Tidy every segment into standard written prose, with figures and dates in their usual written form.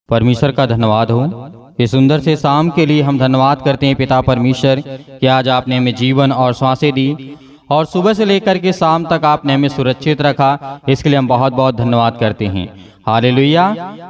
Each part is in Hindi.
परमेश्वर का धन्यवाद हो। इस सुंदर से शाम के लिए हम धन्यवाद करते हैं पिता परमेश्वर कि आज आपने हमें जीवन और सांसें दी और सुबह से लेकर के शाम तक आपने हमें सुरक्षित रखा। इसके लिए हम बहुत बहुत धन्यवाद करते हैं। हालेलुया।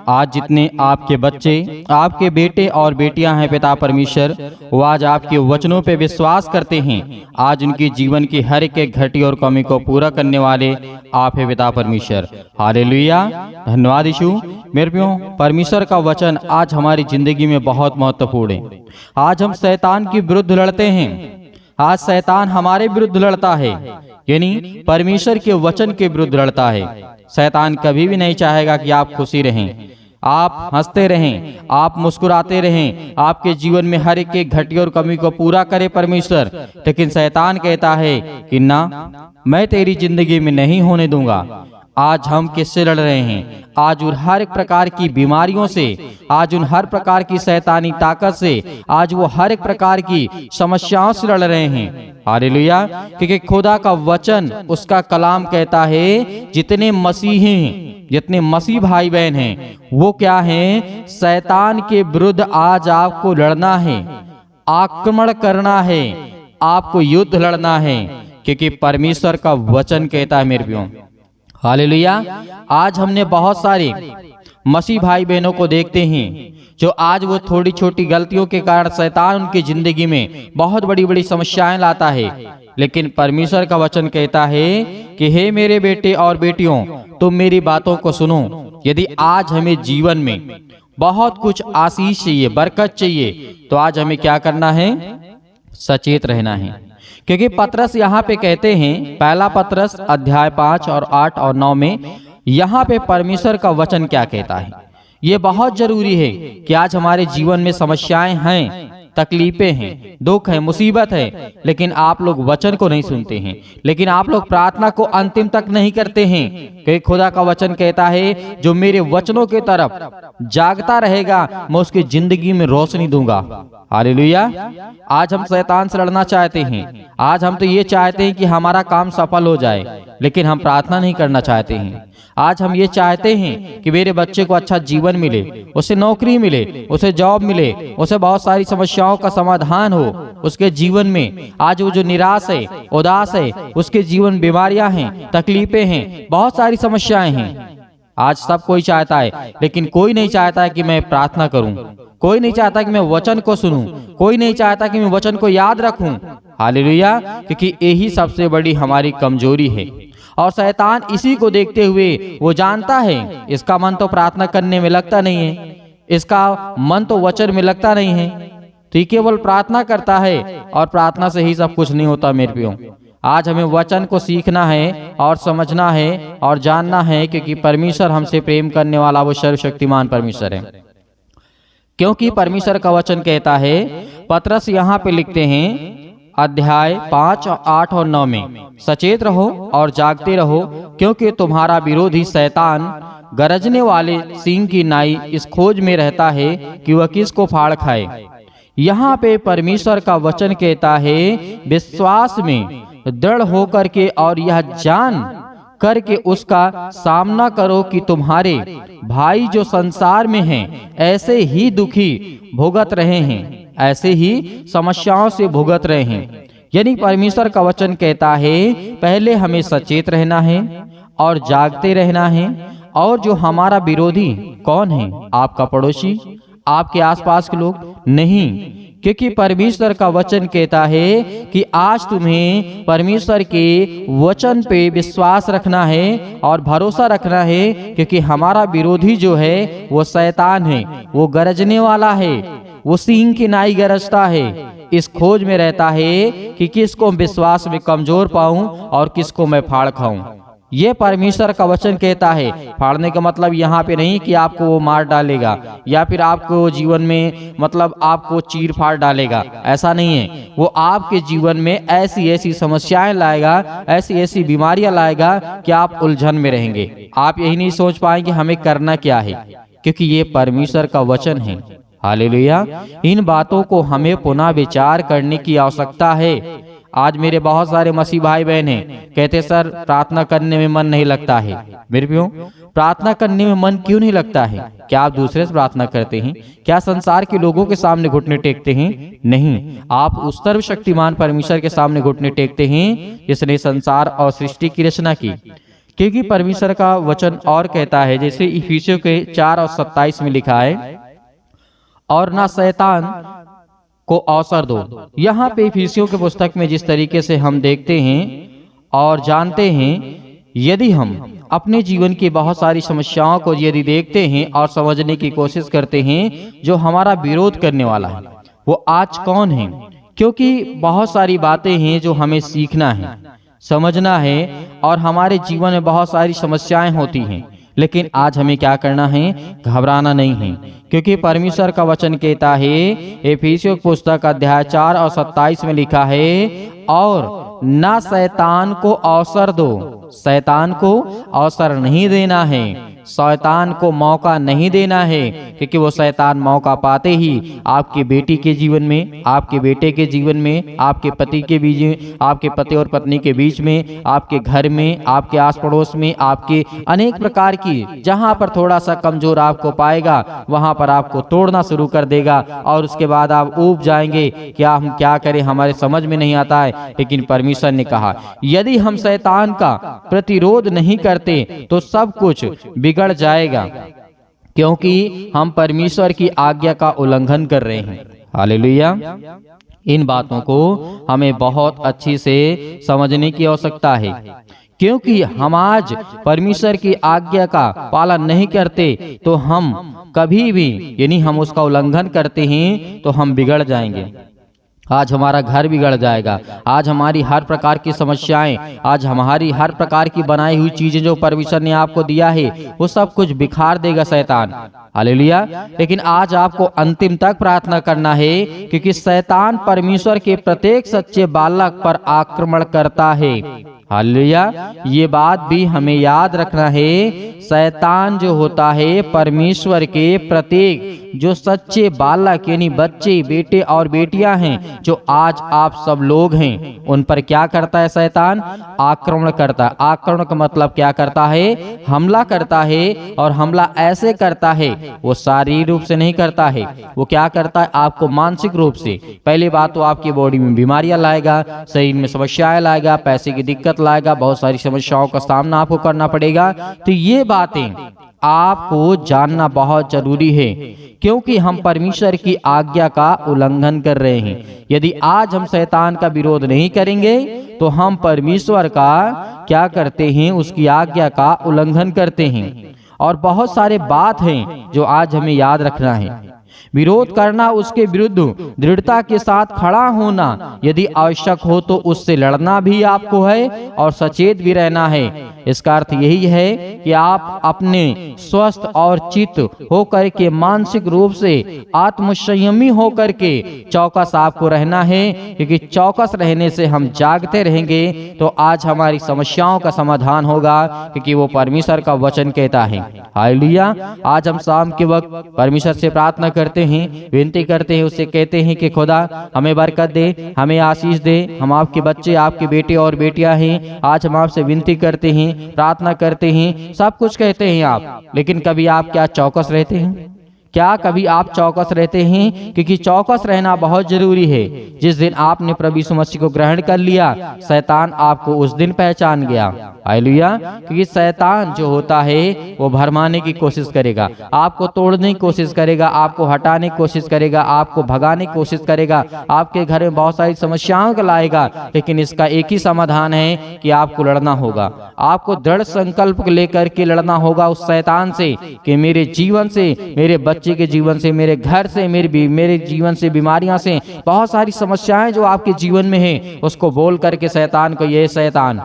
आज जितने आपके बच्चे, आपके बेटे और बेटियां हैं पिता परमेश्वर, वो आज आपके वचनों पे विश्वास करते हैं। आज उनकी जीवन की हर एक घटी और कमी को पूरा करने वाले आप हैं पिता परमेश्वर। हालेलुया। धन्यवाद यीशु। मेरे प्रियो, परमेश्वर का वचन आज हमारी जिंदगी में बहुत महत्वपूर्ण है। आज हम शैतान के विरुद्ध लड़ते हैं। आज शैतान हमारे विरुद्ध लड़ता है, यानी परमेश्वर के वचन के विरुद्ध लड़ता है। शैतान कभी भी नहीं चाहेगा कि आप खुशी रहें, आप हंसते रहें, आप मुस्कुराते रहें, आपके जीवन में हर एक घटी और कमी को पूरा करे परमेश्वर। लेकिन शैतान कहता है कि ना, मैं तेरी जिंदगी में नहीं होने दूंगा। आज हम किससे लड़ रहे हैं? आज उन हर एक प्रकार की बीमारियों से, आज उन हर प्रकार की शैतानी ताकत से, आज वो हर एक प्रकार की समस्याओं से लड़ रहे हैं। हालेलुया। क्योंकि खुदा का वचन, उसका कलाम कहता है जितने मसीही हैं, जितने मसीह भाई बहन हैं, वो क्या हैं? शैतान के विरुद्ध आज आपको लड़ना है, आक्रमण करना है, आपको युद्ध लड़ना है, क्योंकि परमेश्वर का वचन कहता है मेरे प्रियो। हालेलुया। आज हमने बहुत सारे मसीह भाई बहनों को देखते हैं जो आज वो थोड़ी छोटी गलतियों के कारण शैतान उनकी जिंदगी में बहुत बड़ी बड़ी समस्याएं लाता है। लेकिन परमेश्वर का वचन कहता है कि हे मेरे बेटे और बेटियों, तुम मेरी बातों को सुनो। यदि आज हमें जीवन में बहुत कुछ आशीष चाहिए, बरकत चाहिए, तो आज हमें क्या करना है? सचेत रहना है। क्योंकि पतरस यहाँ पे कहते हैं, पहला पतरस अध्याय 5 और 8 और 9 में यहाँ पे परमेश्वर का वचन क्या कहता है। ये बहुत जरूरी है कि आज हमारे जीवन में समस्याएं हैं, तकलीफें हैं, दुख है, मुसीबत है, लेकिन आप लोग वचन को नहीं सुनते हैं, लेकिन आप लोग प्रार्थना को अंतिम तक नहीं करते हैं। क्योंकि खुदा का वचन कहता है जो मेरे वचनों के तरफ जागता रहेगा, मैं उसकी जिंदगी में रोशनी दूंगा। हालेलुया। आज हम शैतान से लड़ना चाहते हैं। आज हम तो ये चाहते हैं कि हमारा काम सफल हो जाए, लेकिन हम प्रार्थना नहीं करना चाहते हैं। आज हम ये चाहते हैं कि मेरे बच्चे को अच्छा जीवन मिले, उसे नौकरी मिले, उसे जॉब मिले, उसे बहुत सारी समस्याओं का समाधान हो उसके जीवन में। आज वो जो निराश है, उदास है, उसके जीवन बीमारियां हैं, तकलीफें हैं, बहुत सारी समस्याएं हैं। आज सब कोई चाहता है, लेकिन कोई नहीं चाहता है कि मैं प्रार्थना करूं, कोई नहीं चाहता कि मैं वचन को सुनूं, कोई नहीं चाहता कि मैं वचन को याद रखूं। हालेलुया। क्योंकि यही सबसे बड़ी हमारी कमजोरी है। और शैतान इसी को देखते हुए वो जानता है इसका मन तो प्रार्थना करने में लगता नहीं है, इसका मन तो वचन में लगता नहीं है, तो ये केवल प्रार्थना करता है, और प्रार्थना से ही सब कुछ नहीं होता मेरे प्रियो। आज हमें वचन को सीखना है और समझना है और जानना है, क्योंकि परमेश्वर हमसे प्रेम करने वाला वो सर्वशक्तिमान परमेश्वर है। क्योंकि परमेश्वर का वचन कहता है, पतरस यहाँ पे लिखते हैं अध्याय 5 और 8 और 9 में, सचेत रहो और जागते रहो, क्योंकि तुम्हारा विरोधी शैतान गरजने वाले सिंह की नाई इस खोज में रहता है कि वह किसको फाड़ खाए। यहाँ पे परमेश्वर का वचन कहता है विश्वास में दृढ़ होकर के और यह जान करके उसका सामना करो कि तुम्हारे भाई जो संसार में हैं ऐसे ही दुखी भुगत रहे हैं, ऐसे ही समस्याओं से भुगत रहे हैं। यानी परमेश्वर का वचन कहता है पहले हमें सचेत रहना है और जागते रहना है। और जो हमारा विरोधी कौन है? आपका पड़ोसी, आपके आसपास के लोग नहीं, क्योंकि परमेश्वर का वचन कहता है कि आज तुम्हें परमेश्वर के वचन पे विश्वास रखना है और भरोसा रखना है, क्योंकि हमारा विरोधी जो है वो शैतान है, वो गरजने वाला है, वो सिंह की नाई गरजता है, इस खोज में रहता है कि किसको विश्वास में कमजोर पाऊं और किसको मैं फाड़ खाऊं। ये परमेश्वर का वचन कहता है। फाड़ने का मतलब यहाँ पे नहीं कि आपको वो मार डालेगा या फिर आपको जीवन में मतलब आपको चीर फाड़ डालेगा, ऐसा नहीं है। वो आपके जीवन में ऐसी ऐसी समस्याएं लाएगा, ऐसी ऐसी बीमारियां लाएगा कि आप उलझन में रहेंगे। आप यही नहीं सोच पाएंगे हमें करना क्या है, क्योंकि ये परमेश्वर का वचन है। हालेलुया। इन बातों को हमें पुनः विचार करने की आवश्यकता है। आज मेरे बहुत सारे मसीह भाई बहन हैं, कहते सर प्रार्थना करने में मन नहीं लगता है। मेरे प्रियो, प्रार्थना करने में मन क्यों नहीं लगता है? क्या आप दूसरे से प्रार्थना करते हैं? क्या संसार के लोगों के सामने घुटने टेकते हैं? नहीं, आप उस सर्वशक्तिमान परमेश्वर के सामने घुटने टेकते हैं जिसने संसार और सृष्टि की रचना की। क्योंकि परमेश्वर का वचन और कहता है, जैसे इफिसियों के 4 और 27 में लिखा है, और ना शैतान को अवसर दो। यहाँ पे इफिसियों के पुस्तक में जिस तरीके से हम देखते हैं और जानते हैं, यदि हम अपने जीवन की बहुत सारी समस्याओं को यदि देखते हैं और समझने की कोशिश करते हैं, जो हमारा विरोध करने वाला है वो आज कौन है? क्योंकि बहुत सारी बातें हैं जो हमें सीखना है, समझना है, और हमारे जीवन में बहुत सारी समस्याएं होती हैं। लेकिन आज हमें क्या करना है? घबराना नहीं है, क्योंकि परमेश्वर का वचन कहता है, इफिसियों पुस्तक अध्याय 4 और 27 में लिखा है, और ना शैतान को अवसर दो। शैतान को अवसर नहीं देना है, शैतान को मौका नहीं देना है, क्योंकि वो शैतान मौका पाते ही आपकी बेटी के जीवन में, आपके बेटे के जीवन में, आपके पति के बीच में, आपके पति और पत्नी के बीच में, आपके घर में, आपके आस पड़ोस में, आपके अनेक प्रकार की, जहां पर थोड़ा सा कमजोर आपको पाएगा वहां पर आपको तोड़ना शुरू कर देगा, और उसके बाद आप ऊब जाएंगे, क्या हम क्या करें, हमारे समझ में नहीं आता है। लेकिन परमेश्वर ने कहा, यदि हम शैतान का प्रतिरोध नहीं करते तो सब कुछ बिगड़ जाएगा, क्योंकि हम परमेश्वर की आज्ञा का उल्लंघन कर रहे हैं। हालेलुया। इन बातों को हमें बहुत अच्छी से समझने की आवश्यकता है, क्योंकि हम आज परमेश्वर की आज्ञा का पालन नहीं करते तो हम कभी भी, यानी हम उसका उल्लंघन करते हैं तो हम बिगड़ जाएंगे। आज हमारा घर बिगड़ जाएगा, आज हमारी हर प्रकार की समस्याएं, आज हमारी हर प्रकार की बनाई हुई चीजें जो परमेश्वर ने आपको दिया है वो सब कुछ बिखार देगा शैतान। हालेलुया। लेकिन आज आपको अंतिम तक प्रार्थना करना है, क्योंकि शैतान परमेश्वर के प्रत्येक सच्चे बालक पर आक्रमण करता है। हालेलुया। ये बात भी हमें याद रखना है, शैतान जो होता है परमेश्वर के प्रत्येक जो सच्चे बालक यानी बच्चे, बेटे और बेटियां हैं, जो आज आप सब लोग हैं, उन पर क्या करता है शैतान? आक्रमण करता है। आक्रमण का मतलब क्या करता है? हमला करता है, और हमला ऐसे करता है, वो शारीरिक रूप से नहीं करता है, वो क्या करता है? आपको मानसिक रूप से। पहली बात तो आपकी बॉडी में बीमारियां लाएगा, शरीर में समस्याएं लाएगा, पैसे की दिक्कत लाएगा, बहुत सारी समस्याओं का सामना आपको करना पड़ेगा। तो ये बातें आपको जानना बहुत जरूरी है, क्योंकि हम परमेश्वर की आज्ञा का उल्लंघन कर रहे हैं। यदि आज हम शैतान का विरोध नहीं करेंगे तो हम परमेश्वर का क्या करते हैं? उसकी आज्ञा का उल्लंघन करते हैं। और बहुत सारे बात हैं जो आज हमें याद रखना है। विरोध करना, उसके विरुद्ध दृढ़ता के साथ खड़ा होना, यदि आवश्यक हो तो उससे लड़ना भी आपको है और सचेत भी रहना है। इसका अर्थ यही है कि आप अपने स्वस्थ और चित्त होकर के, मानसिक रूप से आत्मसंयमी होकर के चौकस आपको रहना है, क्योंकि चौकस रहने से हम जागते रहेंगे तो आज हमारी समस्याओं का समाधान होगा, क्योंकि वो परमेश्वर का वचन कहता है। हालेलुया। आज हम शाम के वक्त परमेश्वर से प्रार्थना करते हैं, विनती करते हैं, उससे कहते हैं कि खुदा हमें बरकत दे, हमें आशीष दे। हम आपके बच्चे, आपके बेटे और बेटियां हैं। आज हम आपसे विनती करते हैं, प्रार्थना करते हैं, सब कुछ कहते हैं आप, लेकिन कभी आप क्या चौकस रहते हैं? क्या कभी आप चौकस रहते हैं? क्योंकि चौकस रहना बहुत जरूरी है। जिस दिन आपने प्रभु यीशु मसीह को ग्रहण कर लिया, शैतान आपको उस दिन पहचान गया। हालेलुया। क्योंकि शैतान जो होता है वो भरमाने की कोशिश करेगा, आपको तोड़ने की कोशिश करेगा, आपको हटाने की कोशिश करेगा, आपको भगाने की कोशिश करेगा, आपके घर में बहुत सारी समस्याओं को लाएगा। लेकिन इसका एक ही समाधान है कि आपको लड़ना होगा। आपको दृढ़ संकल्प लेकर के लड़ना होगा उस शैतान से कि मेरे जीवन से, मेरे बच्चे के जीवन से, मेरे घर से, मेरे जीवन से, बीमारियां से, बहुत सारी समस्याएं जो आपके जीवन में है, उसको बोल करके शैतान को, ये शैतान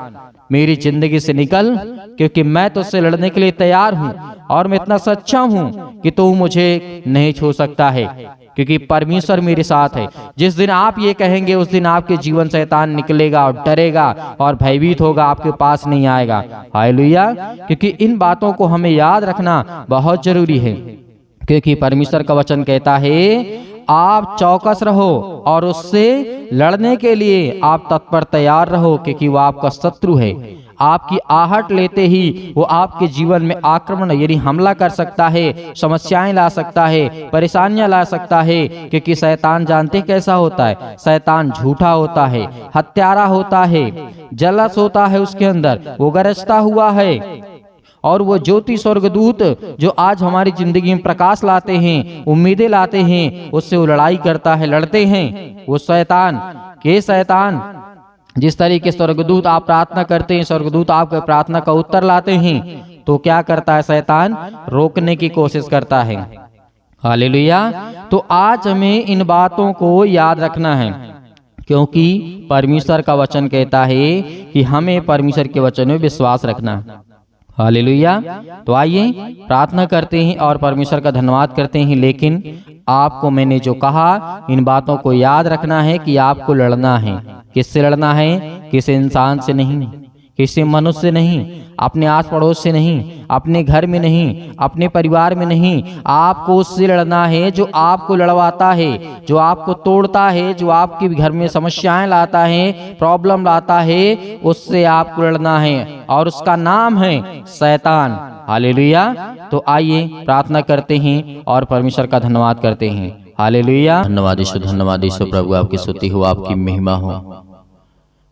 मेरी जिंदगी से निकल, क्योंकि मैं तुझसे लड़ने के लिए तैयार हूं और मैं इतना सक्षम हूं कि तू मुझे नहीं छू सकता है, क्योंकि परमेश्वर मेरे साथ है। जिस दिन आप ये कहेंगे उस दिन आपके जीवन शैतान निकलेगा और डरेगा और भयभीत होगा, आपके पास नहीं आएगा। हालेलुया। क्योंकि इन बातों को हमें याद रखना बहुत जरूरी है, क्योंकि परमेश्वर का वचन कहता है आप चौकस रहो और उससे लड़ने के लिए आप तत्पर तैयार रहो, क्योंकि वो आपका शत्रु है। आपकी आहट लेते ही वो आपके जीवन में आक्रमण यानी हमला कर सकता है, समस्याएं ला सकता है, परेशानियां ला सकता है, क्योंकि शैतान जानते कैसा होता है। शैतान झूठा होता है, हत्यारा होता है, जलस होता है उसके अंदर, वो गरजता हुआ है। और वो ज्योति स्वर्गदूत जो आज हमारी जिंदगी में प्रकाश लाते हैं, उम्मीदें लाते हैं, उससे वो लड़ाई करता है, लड़ते हैं। वो शैतान जिस तरीके स्वर्गदूत आप प्रार्थना करते हैं, स्वर्गदूत आपके प्रार्थना का उत्तर लाते हैं, तो क्या करता है शैतान? रोकने की कोशिश करता है। हालेलुया। तो आज हमें इन बातों को याद रखना है, क्योंकि परमेश्वर का वचन कहता है कि हमें परमेश्वर के वचन में विश्वास रखना है। हालेलुया। तो आइए प्रार्थना करते हैं और परमेश्वर का धन्यवाद करते हैं। लेकिन आपको मैंने जो कहा, इन बातों को याद रखना है कि आपको लड़ना है। किससे लड़ना है? किसी इंसान से नहीं, किसी मनुष्य से नहीं, अपने आस पड़ोस से नहीं, अपने घर में नहीं, अपने परिवार में नहीं। आपको उससे लड़ना है जो आपको लड़वाता है, जो आपको तोड़ता है, जो आपके घर में समस्याएं लाता है, प्रॉब्लम लाता है, उससे आपको लड़ना है और उसका नाम है शैतान। हालेलुया। तो आइए प्रार्थना करते हैं और परमेश्वर का धन्यवाद करते हैं। हालेलुया। धन्यवाद यीशु प्रभु, आपकी स्तुति हो, आपकी महिमा हो।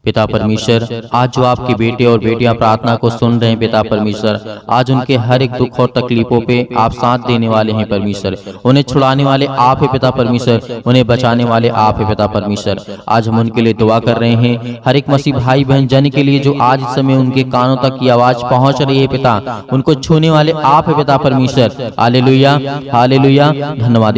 पिता परमेश्वर, आज जो आपके बेटे और बेटियां प्रार्थना को सुन रहे हैं पिता परमेश्वर, आज उनके हर एक दुख और तकलीफों पे आप साथ देने वाले हैं परमेश्वर। उन्हें छुड़ाने वाले आप है पिता परमेश्वर, उन्हें बचाने वाले आप है पिता परमेश्वर। आज हम उनके लिए दुआ कर रहे हैं, हर एक मसीह भाई बहन जन के लिए जो आज इस समय उनके कानों तक की आवाज पहुंच रही है पिता, उनको छूने वाले आप है पिता परमेश्वर। हालेलुया, हालेलुया। धन्यवाद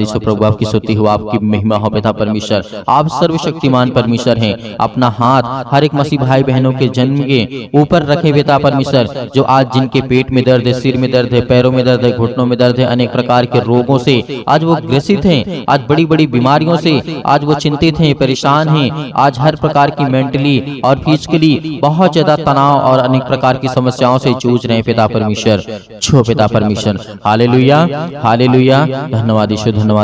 यीशु प्रभु, आपकी स्तुति हो, आपकी महिमा हो पिता परमेश्वर। आप सर्वशक्तिमान परमेश्वर हैं। अपना हाथ हर एक मसीह भाई बहनों के जन्म के ऊपर रखे पिता परमेश्वर, जो आज जिनके पेट में दर्द है, सिर में दर्द है, पैरों में दर्द है, घुटनों में दर्द है, अनेक प्रकार के रोगों से आज वो ग्रसित हैं, आज बड़ी बड़ी बीमारियों से आज वो चिंतित हैं, परेशान हैं, आज हर प्रकार की मेंटली और फिजिकली बहुत ज्यादा तनाव और अनेक प्रकार की समस्याओं से जूझ रहे हैं पिता परमेश्वर। छो पिता परमेश्वर। हालेलुया, हालेलुया। धन्यवाद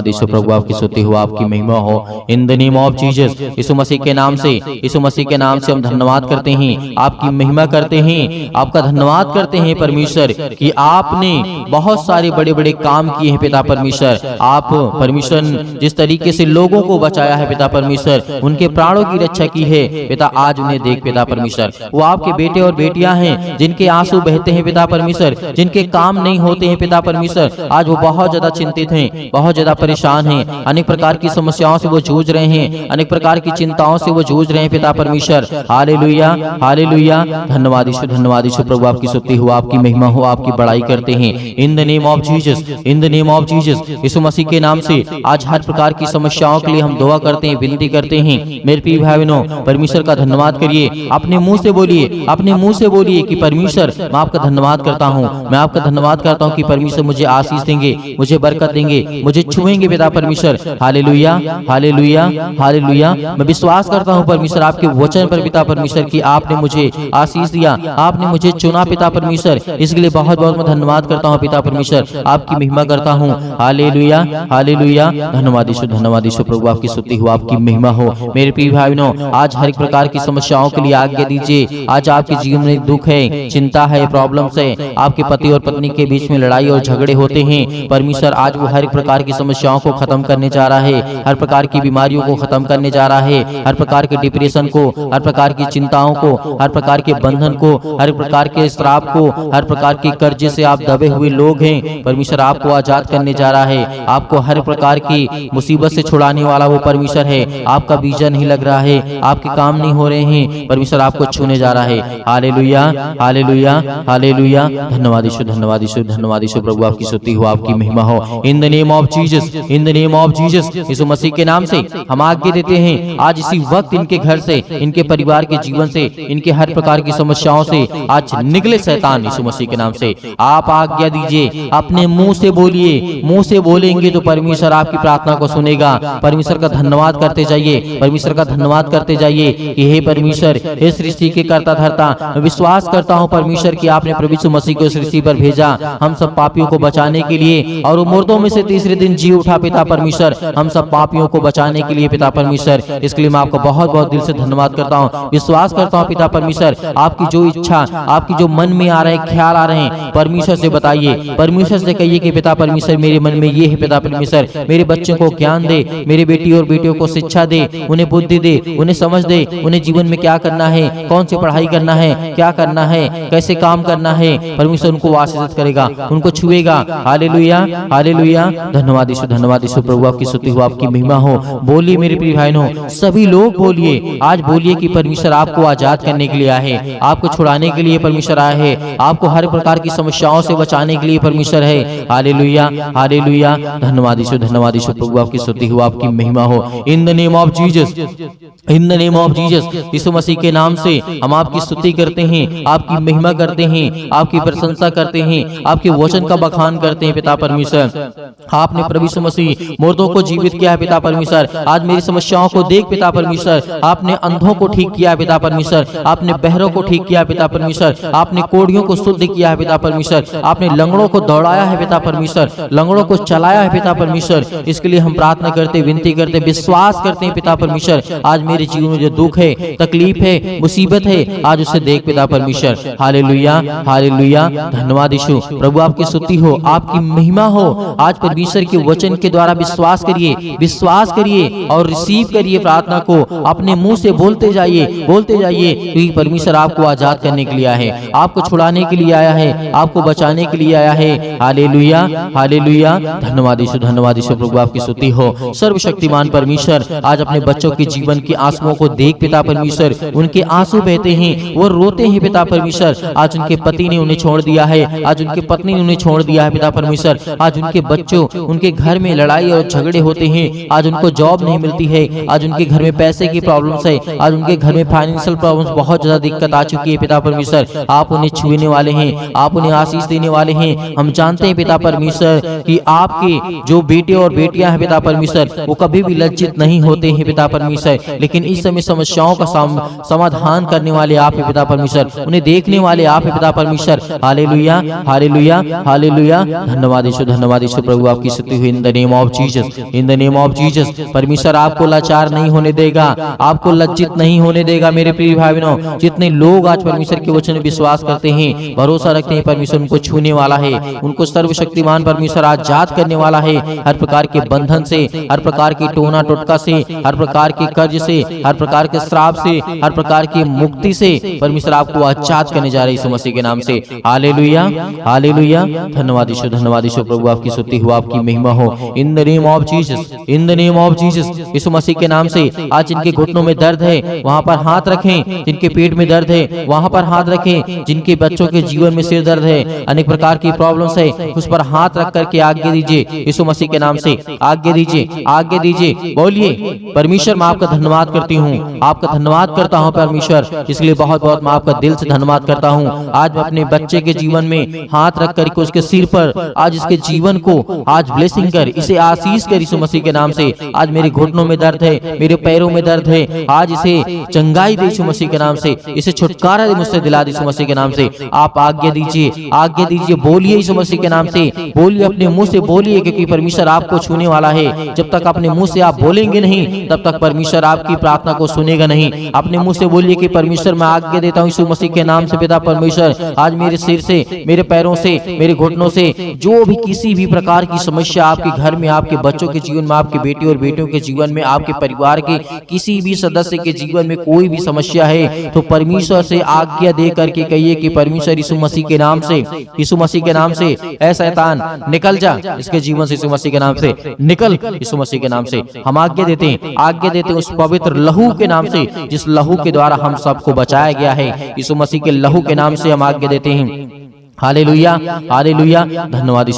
यीशु प्रभु, आपकी स्तुति हो, आपकी महिमा हो। In the name of Jesus, Yeshu Masih के नाम से, यीशु मसीह के नाम से हम धन्यवाद करते हैं, आपकी महिमा करते हैं, आपका धन्यवाद करते हैं परमेश्वर कि आपने बहुत सारे बड़े बड़े काम किए हैं पिता परमेश्वर। आप परमेश्वर जिस तरीके से लोगों को बचाया है पिता परमेश्वर, उनके प्राणों की रक्षा की है पिता। आज उन्हें देख पिता परमेश्वर, वो आपके बेटे और बेटियां हैं जिनके आंसू बहते हैं पिता परमेश्वर, जिनके काम नहीं होते हैं पिता परमेश्वर। आज वो बहुत ज्यादा चिंतित हैं, बहुत ज्यादा परेशान हैं, अनेक प्रकार की समस्याओं से वो जूझ रहे हैं, अनेक प्रकार की चिंताओं से वो जूझ रहे हैं पिता परमेश्वर। हालेलुया, हालेलुया। धन्यवाद यीशु प्रभु, आपकी स्तुति हो, आपकी महिमा हो, आपकी बड़ाई करते हैं। In the name of Jesus, in the name of Jesus, Yeshu Masih के नाम से आज हर प्रकार की समस्याओं के लिए हम दुआ करते हैं, विनती करते हैं। मेरे प्रिय भाई बहनों, परमेश्वर का धन्यवाद करिए, अपने मुंह से बोलिए, अपने मुंह से बोलिए कि परमेश्वर मैं आपका धन्यवाद करता हूँ, मैं आपका धन्यवाद करता हूँ कि परमेश्वर मुझे आशीष देंगे, मुझे बरकत देंगे, मुझे छुएंगे पिता परमेश्वर। हालेलुया, हालेलुया, हालेलुया। मैं विश्वास करता हूँ परमेश्वर आपके वचन पर पिता परमेश्वर की आपने मुझे आशीष दिया, आपने मुझे चुना पिता परमेश्वर, इसके लिए बहुत बहुत मैं धन्यवाद करता हूँ पिता परमेश्वर, आपकी महिमा करता हूँ। हालेलुया, हालेलुया। धन्यवाद यीशु प्रभु, आपकी स्तुति हो, आपकी महिमा हो। मेरे प्रिय भाई बहनों, आज हर एक प्रकार की समस्याओं के लिए आज्ञा दीजिए। आज आपके जीवन में दुख है, चिंता है, प्रॉब्लम्स है, आपके पति और पत्नी के बीच में लड़ाई और झगड़े होते हैं, परमेश्वर आज वो हर एक प्रकार की समस्याओं को खत्म करने जा रहा है, हर प्रकार की बीमारियों को खत्म करने जा रहा है, हर प्रकार के डिप्रेशन को, हर प्रकार की चिंताओं को, हर प्रकार के बंधन को, हर प्रकार के श्राप को, हर प्रकार के कर्जे से आप दबे हुए लोग हैं, परमेश्वर आपको आजाद करने जा रहा है। आपको हर प्रकार की मुसीबत से छुड़ाने वाला वो परमेश्वर है। आपका वीजा नहीं लग रहा है, आपके काम नहीं हो रहे हैं, परमेश्वर आपको छूने जा रहा है। हालेलुया, हालेलुया, हालेलुया। धन्यवाद यीशु प्रभु, आपकी स्तुति हो, आपकी महिमा हो। In the name of Jesus, in the name of Jesus, Yeshu Masih के नाम से हम आज्ञा देते हैं, आज इसी वक्त इनके घर से इनके परिवार के जीवन से, इनके हर प्रकार की समस्याओं से आज निकले शैतान यीशु मसीह के नाम से। आप आज्ञा दीजिए, अपने मुंह से बोलिए, मुंह से बोलेंगे तो परमेश्वर आपकी प्रार्थना को सुनेगा। परमेश्वर का धन्यवाद करते जाइए, परमेश्वर का धन्यवाद करते जाइए कि हे परमेश्वर, हे सृष्टि के कर्ता धर्ता, मैं विश्वास करता हूँ परमेश्वर कि आपने प्रभु यीशु मसीह को सृष्टि पर भेजा हम सब पापियों को बचाने के लिए, और वो मुर्दों में से तीसरे दिन जी उठा पिता परमेश्वर, हम सब पापियों को बचाने के लिए पिता परमेश्वर। इसके लिए मैं आपको बहुत बहुत दिल से धन्यवाद करता हूँ, विश्वास करता हूँ पिता परमेश्वर, आपकी जो इच्छा, आपकी जो मन में आ रहे ख्याल आ रहे हैं, परमेश्वर से बताइए, परमेश्वर से कहिए कि पिता परमेश्वर मेरे मन में ये है पिता परमेश्वर, मेरे बच्चों को ज्ञान दे, मेरे बेटी और बेटियों को शिक्षा दे, उन्हें बुद्धि दे, उन्हें समझ दे, उन्हें जीवन में क्या करना है, कौन सी पढ़ाई करना है, क्या करना है, कैसे काम करना है। परमेश्वर उनको आशीषित करेगा, उनको छुएगा। हालेलुया, हालेलुया। धन्यवाद यीशु, धन्यवाद यीशु। प्रभु आपकी स्तुति हो, आपकी महिमा हो। बोलिए मेरे प्रिय भाइयों, सभी लोग बोलिए, आज बोलिए कि परमेश्वर आपको आजाद करने के लिए आए हैं, आपको छुड़ाने के लिए परमेश्वर आए हैं, आपको हर प्रकार की समस्याओं से बचाने के लिए परमेश्वर है। हालेलुया, हालेलुया। धन्यवाद यीशु, धन्यवाद यीशु। प्रभु आपकी स्तुति हो, आपकी महिमा हो। In the name of Jesus, in the name of Jesus, Yeshu Masih के नाम से हम आपकी स्तुति करते हैं, आपकी महिमा करते हैं, आपकी प्रशंसा करते हैं, आपके वचन का बखान करते हैं पिता परमेश्वर। आपने प्रभु यीशु मसीह मुर्दों को जीवित किया है पिता परमेश्वर। आज मेरी समस्याओं को देख पिता परमेश्वर, आपने अंधों को ठीक किया है पिता परमेश्वर, आपने बहरों को ठीक किया है पिता परमेश्वर, आपने कोढ़ियों को शुद्ध किया है पिता परमेश्वर, आपने लंगड़ों को दौड़ाया है पिता परमेश्वर, लंगड़ों को चलाया है पिता परमेश्वर। इसके लिए हम प्रार्थना करते, विनती करते, विश्वास करते हैं पिता परमेश्वर। आज मेरे जीवन में जो दुख है, तकलीफ है, मुसीबत है, आज उसे देख पिता परमेश्वर। हालेलुया, हालेलुया। धन्यवाद यीशु। प्रभु आपकी स्तुति हो, आपकी महिमा हो। आज परमेश्वर के वचन के द्वारा विश्वास करिए, विश्वास करिए और रिसीव करिए प्रार्थना को। अपने मुंह से बोलते जाइए, बोलते जाइए, क्योंकि परमेश्वर आपको आजाद करने के लिए आया है, आपको छुड़ाने के लिए आया है, आपको बचाने के लिए आया है। हालेलुया, हालेलुया। धन्यवाद यीशु, धन्यवाद यीशु। प्रभु आपकी स्तुति हो। सर्वशक्तिमान परमेश्वर, आज अपने बच्चों के जीवन के आंसुओं को देख पिता परमेश्वर, उनके आंसू बहते हैं, वो रोते हैं पिता परमेश्वर। आज उनके पति ने उन्हें छोड़ दिया है, आज उनके पत्नी ने उन्हें छोड़ दिया है पिता परमेश्वर। आज उनके बच्चों, उनके घर में लड़ाई और झगड़े होते हैं, आज उनको जॉब नहीं मिलती है, आज उनके घर में पैसे की प्रॉब्लम्स है, आज उनके घर में फाइनेंशियल प्रॉब्लम्स, बहुत ज्यादा दिक्कत आ चुकी है पिता परमेश्वर। आप उन्हें छूने वाले हैं, आप उन्हें आशीष देने वाले हैं। हम जानते हैं पिता परमेश्वर कि आपके जो बेटे और बेटियां हैं पिता परमेश्वर, वो कभी भी लज्जित नहीं होते हैं पिता परमेश्वर, लेकिन इस समय समस्याओं का समाधान करने वाले आप हैं पिता परमेश्वर, उन्हें देखने वाले आप हैं पिता परमेश्वर। हालेलुया, हालेलुया, हालेलुया। धन्यवाद यीशु, धन्यवाद यीशु। प्रभु आपकी स्तुति हो। In the name of Jesus, in the name of Jesus. परमेश्वर आपको लाचार नहीं होने देगा, आपको लज्जित नहीं होने देगा। मेरे प्रिय भाई बहनों, जितने लोग आज परमेश्वर के वचन में विश्वास करते हैं, भरोसा रखते हैं, परमेश्वर उनको छूने वाला है, उनको सर्वशक्तिमान परमेश्वर आजाद करने वाला है। हर प्रकार के बंधन से, हर प्रकार की टोना टोटका से, हर प्रकार के कर्ज से, हर प्रकार के श्राप से, हर प्रकार की मुक्ति से परमेश्वर आपको आजाद करने जा रहे हैं यीशु मसीह के नाम से। हालेलुया, हालेलुया। धन्यवाद यीशु, धन्यवाद यीशु। प्रभु आपकी स्तुति हो, आपकी महिमा हो। In the name of Jesus, in the name of Jesus. Yeshu Masih के नाम से आज जिनके घुटनों में दर्द है वहां पर हाथ रखें, जिनके पेट में दर्द है वहां पर हाथ रखें, जिनके बच्चों के जीवन में सिर दर्द है, अनेक प्रकार की प्रॉब्लम्स है, उस पर हाथ रख करके आज्ञा दीजिए यीशु मसीह के नाम से। आज्ञा दीजिए, आज्ञा दीजिए। बोलिए, परमेश्वर मैं आपका धन्यवाद करती हूँ, आपका धन्यवाद करता हूँ परमेश्वर। इसलिए बहुत बहुत मैं आपका दिल से धन्यवाद करता हूँ। आज मैं अपने बच्चे के जीवन में हाथ रख करके उसके सिर पर आज इसके जीवन को आज ब्लेसिंग कर, इसे आशीष कर यीशु मसीह के नाम से। आज मेरे घुटनों में दर्द है, मेरे पैरों में दर्द है, आज इसे चंगाई दे यीशु मसीह के नाम से, इसे छुटकारा दे मुझसे दिला दे यीशु मसीह के नाम से। आप आज्ञा दीजिए, आज्ञा दीजिए। बोलिए यीशु मसीह के नाम से, बोलिए, अपने मुंह से बोलिए, क्योंकि परमेश्वर आपको छूने वाला है। जब तक अपने मुंह से आप बोलेंगे नहीं, तब तक परमेश्वर आपकी प्रार्थना को सुनेगा नहीं। अपने मुंह से बोलिए कि परमेश्वर मैं आज्ञा देता हूँ यीशु मसीह के नाम से पिता परमेश्वर, आज मेरे सिर से, मेरे पैरों से, मेरे घुटनों से जो भी किसी भी प्रकार की समस्या आपके घर में, आपके बच्चों के जीवन में, आपके बेटे और बेटियों के जीवन में, आपके परिवार के किसी भी सदस्य के जीवन में कोई भी समस्या है, तो परमेश्वर से आज्ञा दे करके कहिए कि परमेश्वर यीशु मसीह के नाम से, यीशु मसीह के नाम से, ऐ शैतान निकल जा इसके जीवन से, यीशु मसीह के नाम से निकल, यीशु मसीह के नाम से हम आज्ञा देते हैं, आज्ञा देते हैं उस पवित्र लहू के नाम से, जिस लहू के द्वारा हम सबको बचाया गया है। यीशु मसीह के लहू के नाम से हम आज्ञा देते हैं, हालेलुया, हालेलुया। धन्यवाद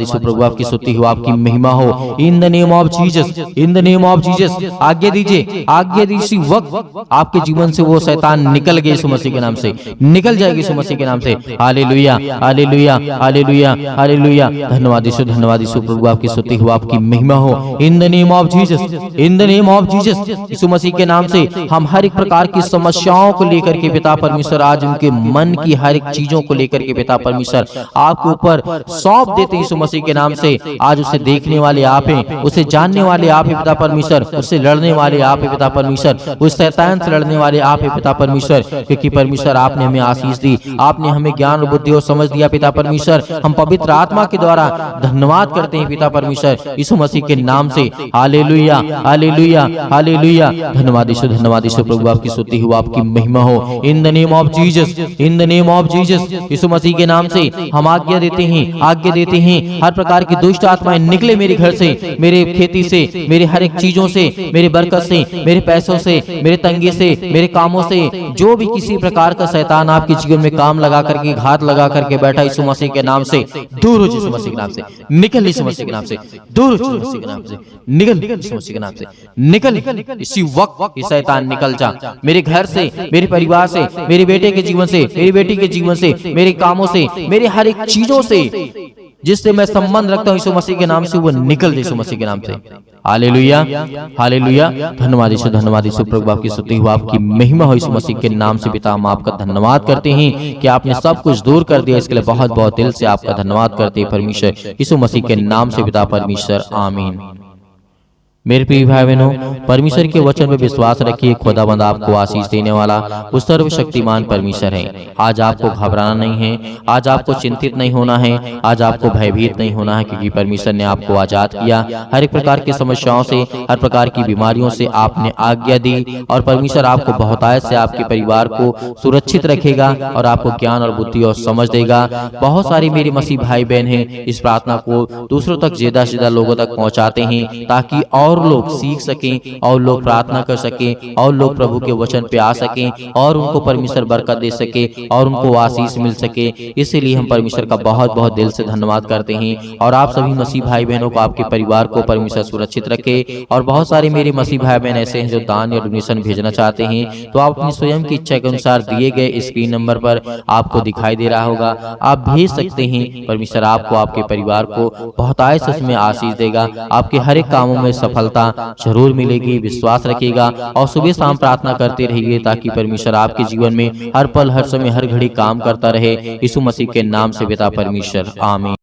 यीशु प्रभु, आपकी स्तुति हो, आपकी महिमा हो। In the name of Jesus, in the name of Jesus. आज्ञा दीजिए, आज्ञा दीजिए, वक्त आपके जीवन से वो शैतान निकल गए यीशु मसीह के नाम से, निकल जाएगी यीशु मसीह के नाम से। हालेलुया, हालेलुया, हालेलुया, हालेलुया। धन्यवाद यीशु प्रभु, आपकी स्तुति हो, आपकी महिमा हो। In the name of Jesus, in the name of Jesus. Yeshu Masih के नाम से हम हर एक प्रकार की समस्याओं को लेकर के पिता परमेश्वर, आज उनके मन की हर एक चीजों को लेकर के पिता परमेश्वर आपके ऊपर सौंप देते हैं यीशु मसीह के नाम से। आज उसे देखने वाले आप हैं, उसे जानने वाले आप हैं पिता परमेश्वर, उससे लड़ने वाले आप हैं पिता परमेश्वर, उस शैतान से लड़ने वाले आप हैं पिता परमेश्वर। क्योंकि परमेश्वर आपने हमें आशीष दी, आपने हमें ज्ञान और बुद्धि और समझ दिया पिता परमेश्वर। हम पवित्र आत्मा के द्वारा धन्यवाद करते हैं पिता परमेश्वर यीशु मसीह के नाम से। हालेलुया, हालेलुया, हालेलुया। धन्यवाद यीशु प्रभु, आपकी स्तुति हो, आपकी महिमा हो। In the name of Jesus, in the name of Jesus. Yeshu Masih के नाम से हम आज्ञा देते हैं, आज्ञा देते हैं, हर प्रकार की दुष्ट आत्माएं निकले मेरे घर से, मेरे खेती से, मेरे हर एक चीजों से, मेरे बरकत से, मेरे पैसों से, मेरे तंगे से, मेरे कामों से। जो भी किसी प्रकार का शैतान आपके जीवन में काम लगा करके, घात लगा करके बैठा, यीशु मसीह के नाम से दूर हो, यीशु मसीह के नाम से निकल, यीशु मसीह के नाम से दूर हो, यीशु मसीह के नाम से निकल, यीशु मसीह के नाम से निकल। इसी वक्त ये शैतान निकल जा मेरे घर से, मेरे परिवार से, मेरे बेटे के जीवन से, मेरी बेटी के जीवन से, मेरे कामों से, मेरे हर एक चीजों से जिससे मैं संबंध रखता हूँ यीशु मसीह के नाम से, वो निकल यीशु मसीह के नाम से। हालेलुया, हालेलुया। धन्यवाद यीशु प्रभु, आपकी स्तुति हो, आपकी महिमा हो यीशु मसीह के नाम से। पिता हम आपका धन्यवाद करते हैं कि आपने सब कुछ दूर कर दिया, इसके लिए बहुत बहुत दिल से आपका धन्यवाद करते हैं परमेश्वर यीशु मसीह के नाम से पिता परमेश्वर, आमीन। मेरे प्रिय भाई बहनों, परमेश्वर के वचन में विश्वास रखिए। खुदाबंद आपको आशीष देने वाला वो सर्वशक्तिमान परमेश्वर है। आज आपको घबराना नहीं है, आज आपको चिंतित नहीं होना है, आज आपको भयभीत नहीं होना है, क्योंकि परमेश्वर ने आपको आजाद किया। हर एक प्रकार की समस्याओं से, हर प्रकार की बीमारियों से आपने आज्ञा दी, और परमेश्वर आपको बहुतायत से आपके परिवार को सुरक्षित रखेगा और आपको ज्ञान और बुद्धि और समझ देगा। बहुत सारे मेरे मसीह भाई बहन हैं, इस प्रार्थना को दूसरों तक ज्यादा से ज्यादा लोगों तक पहुंचाते हैं, ताकि और लोग सीख सकें, और लोग प्रार्थना कर सकें, और लोग प्रभु के वचन पे आ सकें, और उनको परमेश्वर बरकत दे सके, और उनको आशीष मिल सके। इसीलिए हम परमेश्वर का बहुत बहुत दिल से धन्यवाद करते हैं। और आप सभी मसीह भाई बहनों को, आपके परिवार को परमेश्वर सुरक्षित रखे। और बहुत सारे मेरे मसीह भाई बहन ऐसे हैं जो दान या डोनेशन भेजना चाहते हैं, तो आप अपनी स्वयं की इच्छा के अनुसार दिए गए स्क्रीन नंबर पर आपको दिखाई दे रहा होगा, आप भेज सकते हैं। परमेश्वर आपको, आपके परिवार को बहुतायत से उसमें आशीष देगा। आपके हर एक कामों में सफलता जरूर मिलेगी, विश्वास रखिएगा और सुबह शाम प्रार्थना करते रहिए, ताकि परमेश्वर आपके जीवन में हर पल, हर समय, हर घड़ी काम करता रहे। यीशु मसीह के नाम से पिता परमेश्वर, आमीन।